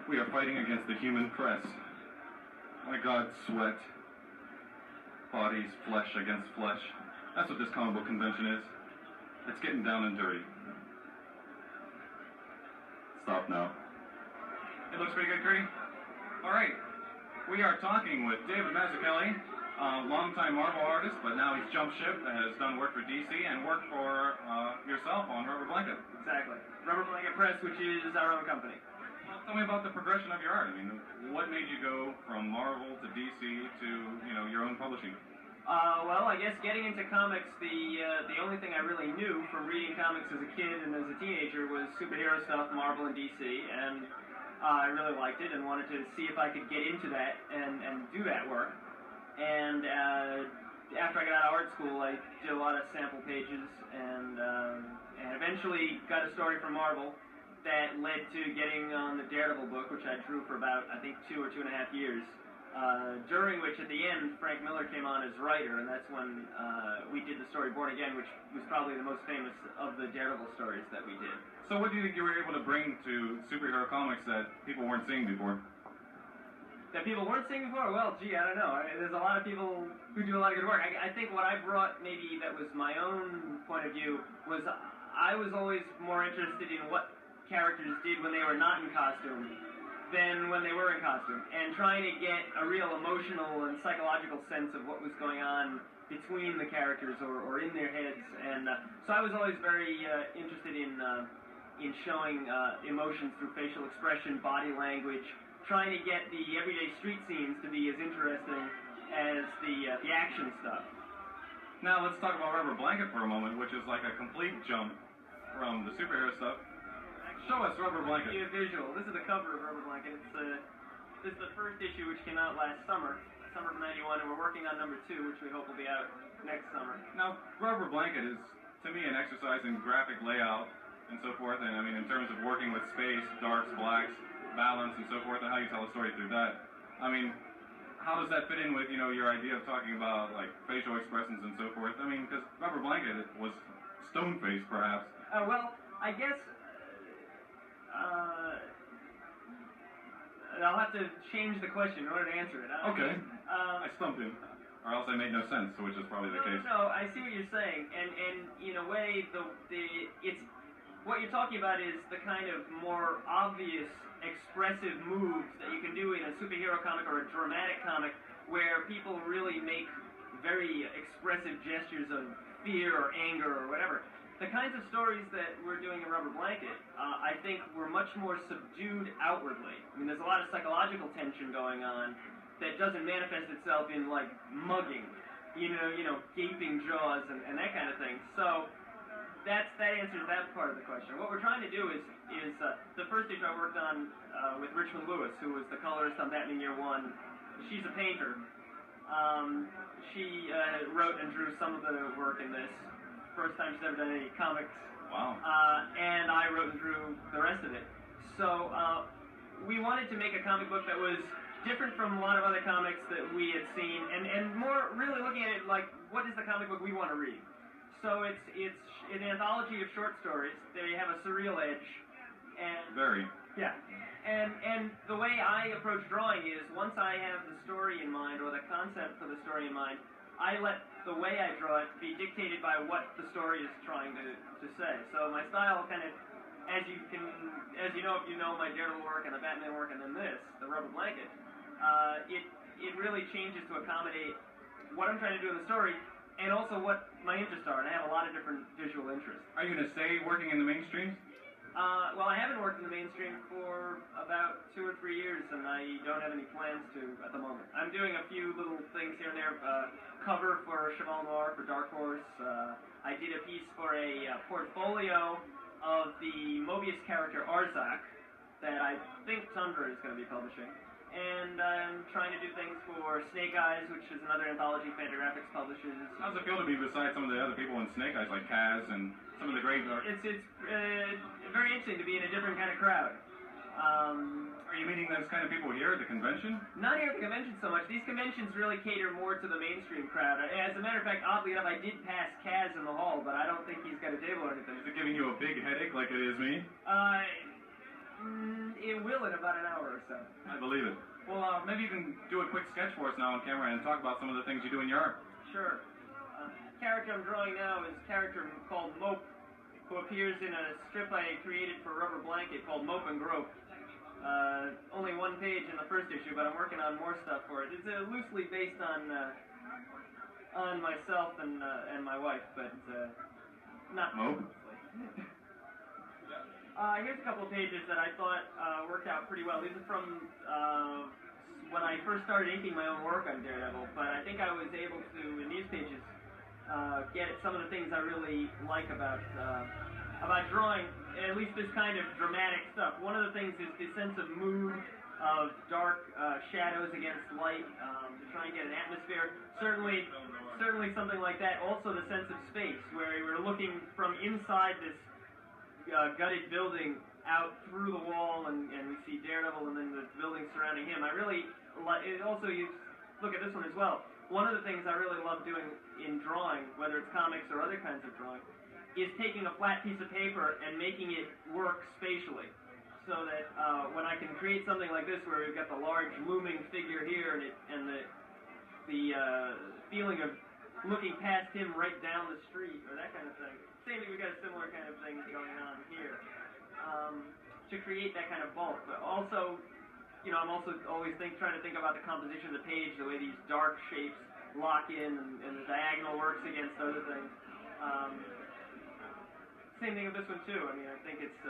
We are fighting against the human press. My God, sweat. Bodies, flesh against flesh. That's what this comic book convention is. It's getting down and dirty. Stop now. It looks pretty good, Cree. All right. We are talking with David Mazzucchelli, a longtime Marvel artist, but now he's jumped ship and has done work for DC and worked for yourself on Rubber Blanket. Exactly. Rubber Blanket Press, which is our own company. Well, tell me about the progression of your art. I mean, what made you go from Marvel to DC to, your own publishing? Well, I guess getting into comics, the only thing I really knew from reading comics as a kid and as a teenager was superhero stuff, Marvel and DC, and I really liked it and wanted to see if I could get into that and do that work. And after I got out of art school, I did a lot of sample pages and eventually got a story from Marvel that led to getting on the Daredevil book, which I drew for about, I think, 2 or 2.5 years. During which, at the end, Frank Miller came on as writer, and that's when we did the story Born Again, which was probably the most famous of the Daredevil stories that we did. So what do you think you were able to bring to superhero comics that people weren't seeing before? That people weren't seeing before? Well, gee, I don't know. There's a lot of people who do a lot of good work. I think what I brought, maybe that was my own point of view, was I was always more interested in what characters did when they were not in costume than when they were in costume, and trying to get a real emotional and psychological sense of what was going on between the characters or in their heads. And so I was always very interested in showing emotions through facial expression, body language, trying to get the everyday street scenes to be as interesting as the action stuff. Now let's talk about Rubber Blanket for a moment, which is like a complete jump from the superhero stuff. Show us Rubber Blanket. A visual. This is the cover of Rubber Blanket. This is the first issue, which came out last summer of '91, and we're working on number 2, which we hope will be out next summer. Now, Rubber Blanket is, to me, an exercise in graphic layout and so forth, and I mean, in terms of working with space, darks, blacks, balance, and so forth, and how you tell a story through that. I mean, how does that fit in with, your idea of talking about, like, facial expressions and so forth? I mean, because Rubber Blanket was stone-faced, perhaps. Well, I guess... I'll have to change the question in order to answer it. Okay. I stumped him. Or else I made no sense, which is probably the case. No, I see what you're saying. And in a way, it's what you're talking about is the kind of more obvious, expressive moves that you can do in a superhero comic or a dramatic comic where people really make very expressive gestures of fear or anger or whatever. The kinds of stories that we're doing in Rubber Blanket, I think, were much more subdued outwardly. I mean, there's a lot of psychological tension going on that doesn't manifest itself in, like, mugging, gaping jaws and that kind of thing. So that answers that part of the question. What we're trying to do is the first issue I worked on with Richmond Lewis, who was the colorist on Batman Year One. She's a painter. She wrote and drew some of the work in this. First time she's ever done any comics. Wow. And I wrote and drew the rest of it. So we wanted to make a comic book that was different from a lot of other comics that we had seen, and more really looking at it like, what is the comic book we want to read? So it's an anthology of short stories. They have a surreal edge. And very. Yeah. And the way I approach drawing is, once I have the story in mind, or the concept for the story in mind, I let the way I draw it be dictated by what the story is trying to say. So my style kind of, as you know, if you know my Daredevil work and the Batman work and then this, the Rubber Blanket, it really changes to accommodate what I'm trying to do in the story and also what my interests are. And I have a lot of different visual interests. Are you going to stay working in the mainstream? Well, I haven't worked in the mainstream for about 2 or 3 years, and I don't have any plans to at the moment. I'm doing a few little things here and there. Cover for Cheval Noir for Dark Horse. I did a piece for a portfolio of the Mobius character Arzak that I think Tundra is going to be publishing. And I'm trying to do things for Snake Eyes, which is another anthology Fantagraphics publishes. How's it feel to be beside some of the other people in Snake Eyes, like Kaz and some of the great... It's very interesting to be in a different kind of crowd. Are you meeting those kind of people here at the convention? Not here at the convention so much. These conventions really cater more to the mainstream crowd. As a matter of fact, oddly enough, I did pass Kaz in the hall, but I don't think he's got a table or anything. Is it giving you a big headache like it is me? It will in about an hour or so. I believe it. Well, maybe you can do a quick sketch for us now on camera and talk about some of the things you do in your art. Sure. Character I'm drawing now is a character called Mope, who appears in a strip I created for Rubber Blanket called Mope and Grope. Only one page in the first issue, but I'm working on more stuff for it. It's loosely based on myself and my wife, but not Mope. Here's a couple of pages that I thought worked out pretty well. These are from when I first started inking my own work on Daredevil, but I think I was able to, in these pages, get at some of the things I really like about drawing, at least this kind of dramatic stuff. One of the things is the sense of mood, of dark shadows against light, to try and get an atmosphere. Certainly something like that. Also the sense of space, where we're looking from inside this gutted building out through the wall, and we see Daredevil and then the building surrounding him. I really like it. Also, you look at this one as well. One of the things I really love doing in drawing, whether it's comics or other kinds of drawing, is taking a flat piece of paper and making it work spatially, so that when I can create something like this, where we've got the large looming figure here, and the feeling of looking past him right down the street, or that kind of thing. Same thing, we've got a similar kind of thing going on here, to create that kind of bulk. But also, I'm also always trying to think about the composition of the page, the way these dark shapes lock in, and the diagonal works against other things. Same thing with this one too. I mean, I think it's